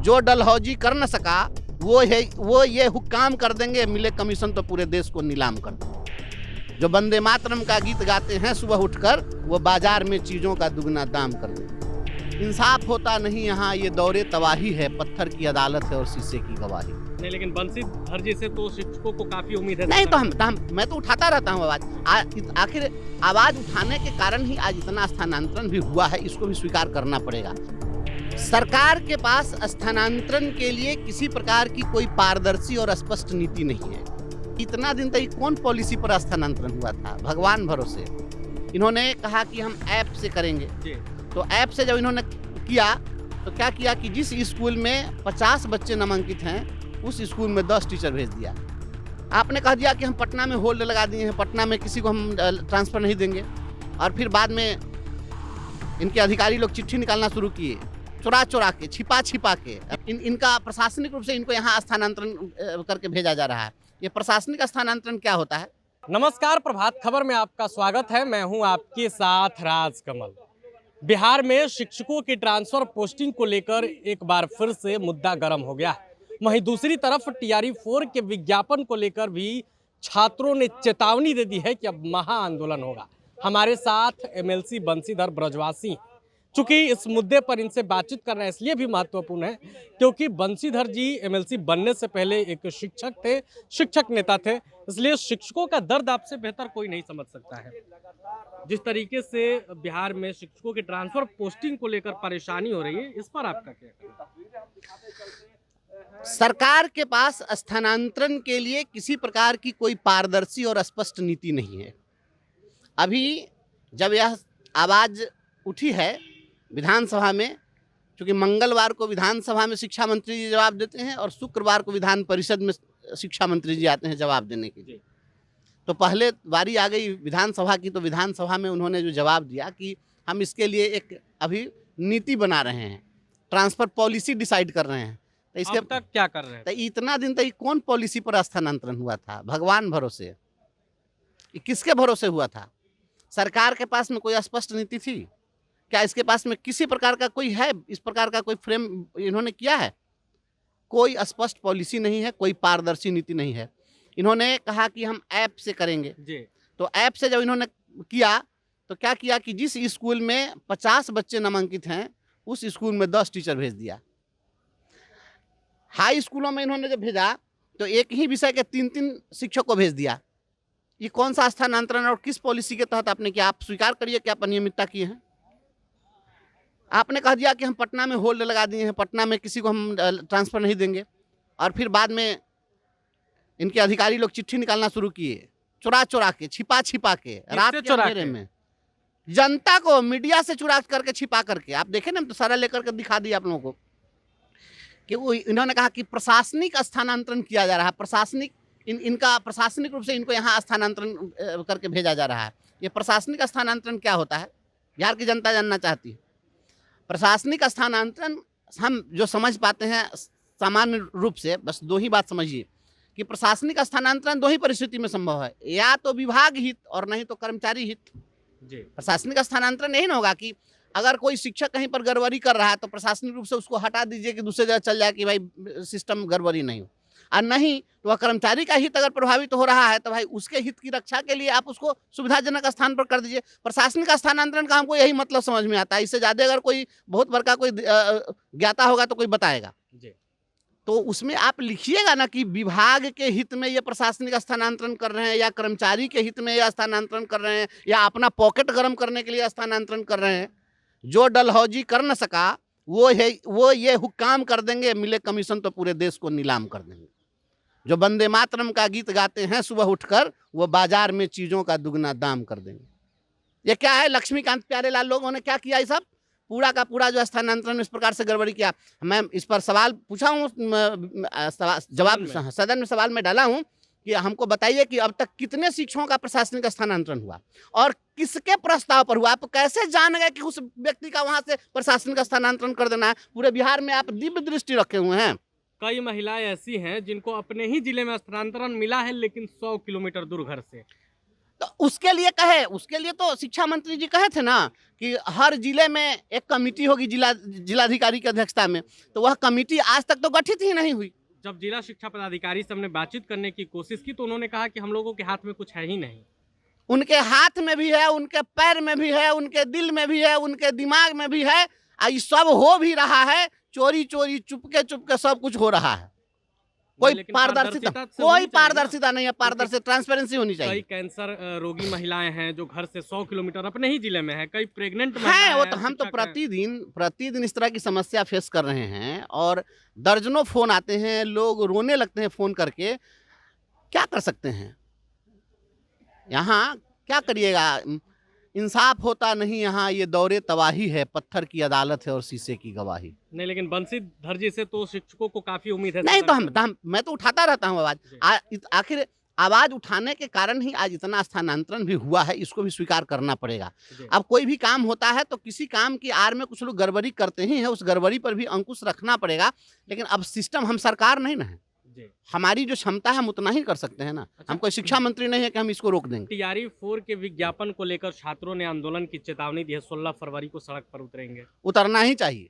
जो डलहौजी कर न सका वो ये हुक्काम कर देंगे, मिले कमीशन तो पूरे देश को नीलाम कर देंगे। जो वंदे मातरम का गीत गाते हैं सुबह उठकर, वो बाजार में चीजों का दुगना दाम कर देंगे। इंसाफ होता नहीं यहाँ, ये दौरे तबाही है, पत्थर की अदालत है और शीशे की गवाही नहीं। लेकिन बंसीधर जी से तो शिक्षकों को काफी उम्मीद है। नहीं तो मैं तो उठाता रहता हूँ आवाज। आखिर आवाज उठाने के कारण ही आज इतना स्थानांतरण भी हुआ है, इसको भी स्वीकार करना पड़ेगा। सरकार के पास स्थानांतरण के लिए किसी प्रकार की कोई पारदर्शी और स्पष्ट नीति नहीं है। इतना दिन तक कौन पॉलिसी पर स्थानांतरण हुआ था, भगवान भरोसे। इन्होंने कहा कि हम ऐप से करेंगे, तो ऐप से जब इन्होंने किया तो क्या किया कि जिस स्कूल में 50 बच्चे नामांकित हैं उस स्कूल में 10 टीचर भेज दिया। आपने कह दिया कि हम पटना में होल्ड लगा दिए हैं, पटना में किसी को हम ट्रांसफ़र नहीं देंगे। और फिर बाद में इनके अधिकारी लोग चिट्ठी निकालना शुरू किए, चुरा के, छिपा के। इनका प्रशासनिक रूप से इनको यहाँ स्थानांतरण करके भेजा जा रहा है। ये प्रशासनिक स्थानांतरण क्या होता है? नमस्कार, प्रभात खबर में आपका स्वागत है। मैं हूं आपके साथ राजकमल। बिहार में शिक्षकों की ट्रांसफर पोस्टिंग को लेकर एक बार फिर से मुद्दा गर्म हो गया है। वहीं दूसरी तरफ टीआरई 4 के विज्ञापन को लेकर भी छात्रों ने चेतावनी दे दी है कि अब महा आंदोलन होगा। हमारे साथ एमएलसी बंसीधर ब्रजवासी हैं। चूंकि इस मुद्दे पर इनसे बातचीत करना इसलिए भी महत्वपूर्ण है क्योंकि बंसीधर जी एमएलसी बनने से पहले एक शिक्षक थे, शिक्षक नेता थे। इसलिए शिक्षकों का दर्द आपसे बेहतर कोई नहीं समझ सकता है। जिस तरीके से बिहार में शिक्षकों की ट्रांसफर पोस्टिंग को लेकर परेशानी हो रही है, इस पर आपका क्या कहना है? सरकार के पास स्थानांतरण के लिए किसी प्रकार की कोई पारदर्शी और स्पष्ट नीति नहीं है। अभी जब यह आवाज उठी है विधानसभा में, क्योंकि मंगलवार को विधानसभा में शिक्षा मंत्री जी जवाब देते हैं और शुक्रवार को विधान परिषद में शिक्षा मंत्री जी आते हैं जवाब देने के लिए। तो पहले बारी आ गई विधानसभा की, तो विधानसभा में उन्होंने जो जवाब दिया कि हम इसके लिए एक अभी नीति बना रहे हैं, ट्रांसफर पॉलिसी डिसाइड कर रहे हैं। तो इसके अब तक क्या कर रहे हैं? तो इतना दिन तक कौन पॉलिसी पर स्थानांतरण हुआ था? भगवान भरोसे। किसके भरोसे हुआ था? सरकार के पास में कोई स्पष्ट नीति थी क्या? इसके पास में किसी प्रकार का कोई है, इस प्रकार का कोई फ्रेम इन्होंने किया है? कोई स्पष्ट पॉलिसी नहीं है, कोई पारदर्शी नीति नहीं है। इन्होंने कहा कि हम ऐप से करेंगे, तो ऐप से जब इन्होंने किया तो क्या किया कि जिस स्कूल में 50 बच्चे नामांकित हैं उस स्कूल में 10 टीचर भेज दिया। हाई स्कूलों में इन्होंने जब भेजा तो एक ही विषय के 3-3 शिक्षक को भेज दिया। ये कौन सा स्थानांतरण और किस पॉलिसी के तहत आपने किया? आप स्वीकार करिए कि आप अनियमितता किए हैं। आपने कह दिया कि हम पटना में होल्ड लगा दिए हैं, पटना में किसी को हम ट्रांसफ़र नहीं देंगे। और फिर बाद में इनके अधिकारी लोग चिट्ठी निकालना शुरू किए, चुरा के, छिपा के, रात के अंधेरे में, जनता को मीडिया से चुरा करके, छिपा करके। आप देखें ना, तो सारा लेकर के दिखा दिया आप लोगों को कि वो इन्होंने कहा कि प्रशासनिक स्थानांतरण किया जा रहा है। प्रशासनिक इनका प्रशासनिक रूप से इनको यहाँ स्थानांतरण करके भेजा जा रहा है। ये प्रशासनिक स्थानांतरण क्या होता है, बिहार की जनता जानना चाहती है। प्रशासनिक स्थानांतरण हम जो समझ पाते हैं सामान्य रूप से, बस 2 ही बात समझिए कि प्रशासनिक स्थानांतरण 2 ही परिस्थिति में संभव है, या तो विभाग हित और नहीं तो कर्मचारी हित। प्रशासनिक स्थानांतरण यही ना होगा कि अगर कोई शिक्षक कहीं पर गड़बड़ी कर रहा है तो प्रशासनिक रूप से उसको हटा दीजिए कि दूसरे जगह चल जाए कि भाई सिस्टम गड़बड़ी नहीं हो। और नहीं तो वह कर्मचारी का हित अगर प्रभावित हो रहा है तो भाई उसके हित की रक्षा के लिए आप उसको सुविधाजनक स्थान पर कर दीजिए। प्रशासनिक स्थानांतरण का हमको यही मतलब समझ में आता है। इससे ज़्यादा अगर कोई बहुत बड़का कोई ज्ञाता होगा तो कोई बताएगा। तो उसमें आप लिखिएगा ना कि विभाग के हित में ये प्रशासनिक स्थानांतरण कर रहे हैं, या कर्मचारी के हित में ये स्थानांतरण कर रहे हैं, या अपना पॉकेट गर्म करने के लिए स्थानांतरण कर रहे हैं। जो डलहौजी कर न सका वो ये हुक्काम कर देंगे, मिले कमीशन तो पूरे देश को नीलाम कर देंगे। जो वंदे मातरम का गीत गाते हैं सुबह उठकर, वो बाजार में चीज़ों का दुगना दाम कर देंगे। ये क्या है? लक्ष्मीकांत प्यारेलाल लोगों ने क्या किया? ये सब पूरा का पूरा जो स्थानांतरण इस प्रकार से गड़बड़ी किया। मैं इस पर सवाल पूछा हूँ, जवाब सदन में सवाल में डाला हूँ कि हमको बताइए कि अब तक कितने शिक्षकों का प्रशासनिक स्थानांतरण हुआ और किसके प्रस्ताव पर हुआ? आप कैसे जान गए कि उस व्यक्ति का वहाँ से प्रशासनिक स्थानांतरण कर देना है? पूरे बिहार में आप दिव्य दृष्टि रखे हुए हैं। कई महिलाएं ऐसी हैं जिनको अपने ही जिले में स्थानांतरण मिला है, लेकिन 100 किलोमीटर दूर घर से। तो उसके लिए कहे, उसके लिए तो शिक्षा मंत्री जी कहे थे ना कि हर जिले में एक कमेटी होगी जिलाधिकारी की अध्यक्षता में, तो वह कमेटी आज तक तो गठित ही नहीं हुई। जब जिला शिक्षा पदाधिकारी से हमने बातचीत करने की कोशिश की तो उन्होंने कहा कि हम लोगों के हाथ में कुछ है ही नहीं। उनके हाथ में भी है, उनके पैर में भी है, उनके दिल में भी है, उनके दिमाग में भी है, और ये सब हो भी रहा है, चोरी चोरी चुपके चुपके सब कुछ हो रहा है। कोई पारदर्शिता, कोई पारदर्शिता नहीं है, पारदर्शिता ट्रांसपेरेंसी होनी चाहिए। कई कैंसर रोगी महिलाएं हैं जो घर से 100 किलोमीटर अपने ही जिले में है, कई प्रेग्नेंट हैं, वो तो हम तो प्रतिदिन इस तरह की समस्या फेस कर रहे हैं, और दर्जनों फोन आते हैं, लोग रोने लगते हैं फोन करके। क्या कर सकते हैं यहाँ, क्या करिएगा, इंसाफ होता नहीं यहाँ, ये दौरे तबाही है, पत्थर की अदालत है और शीशे की गवाही। नहीं, लेकिन बंशीधर जी से तो शिक्षकों को काफी उम्मीद है। नहीं तो मैं तो उठाता रहता हूँ आवाज, आखिर आवाज उठाने के कारण ही आज इतना स्थानांतरण भी हुआ है, इसको भी स्वीकार करना पड़ेगा। अब कोई भी काम होता है तो किसी काम की आड़ में कुछ लोग गड़बड़ी करते ही हैं, उस गड़बड़ी पर भी अंकुश रखना पड़ेगा। लेकिन अब सिस्टम, हम सरकार नहीं ना है, हमारी जो क्षमता है हम उतना ही कर सकते हैं ना। हम कोई शिक्षा मंत्री नहीं है कि हम इसको रोक देंगे। टीआरई 4 के विज्ञापन को लेकर छात्रों ने आंदोलन की चेतावनी दी है, 16 फरवरी को सड़क पर उतरेंगे। उतरना ही चाहिए,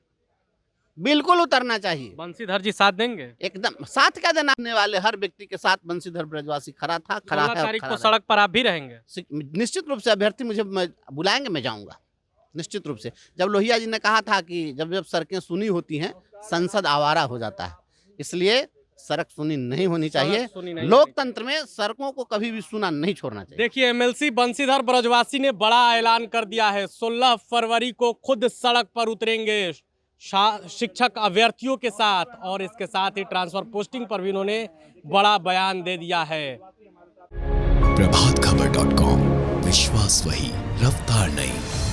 बिल्कुल उतरना चाहिए। बंशीधर जी साथ देंगे? एकदम साथ क्या देना, आने वाले हर व्यक्ति के साथ बंशीधर ब्रजवासी खड़ा था, खड़ा है। 16 तारीख को सड़क पर आप भी रहेंगे? निश्चित रूप से, अभ्यर्थी मुझे बुलाएंगे, मैं जाऊंगा निश्चित रूप से। जब लोहिया जी ने कहा था कि जब सड़कें सुनी होती हैं संसद आवारा हो जाता है, इसलिए सड़क सुनी नहीं होनी चाहिए। लोकतंत्र में सड़कों को कभी भी सुना नहीं छोड़ना चाहिए। देखिए, एमएलसी बंशीधर ब्रजवासी ने बड़ा ऐलान कर दिया है, 16 फरवरी को खुद सड़क पर उतरेंगे शिक्षक अभ्यर्थियों के साथ, और इसके साथ ही ट्रांसफर पोस्टिंग पर भी उन्होंने बड़ा बयान दे दिया है। प्रभातखबर.com, विश्वास वही, रफ्तार नहीं।